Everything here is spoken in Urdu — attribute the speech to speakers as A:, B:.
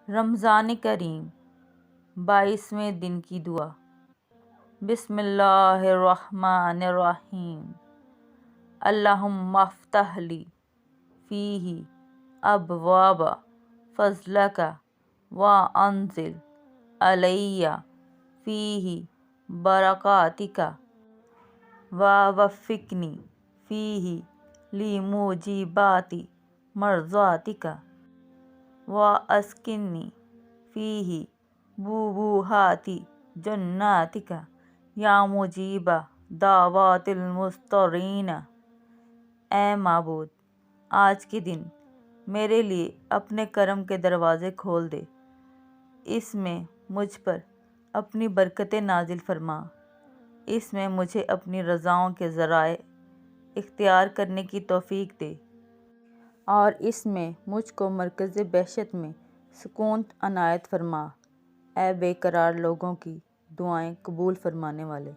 A: رمضان کریم 22ویں دن کی دعا۔ بسم اللہ الرحمن الرحیم۔ اللہم افتح لی فیہ ابواب فضلک وانزل علی فیہ برکاتک ووفقنی فیہ لموجبات مرضاتک واسکننی فیہ بُبُوہات جناتک یا مجیب دعوات المضطرین۔ اے معبود، آج کے دن میرے لیے اپنے کرم کے دروازے کھول دے، اس میں مجھ پر اپنی برکتیں نازل فرما، اس میں مجھے اپنی رضاؤں کے ذرائع اختیار کرنے کی توفیق دے، اور اس میں مجھ کو مرکز بہشت میں سکون عنایت فرما۔ اے بے قرار لوگوں کی دعائیں قبول فرمانے والے!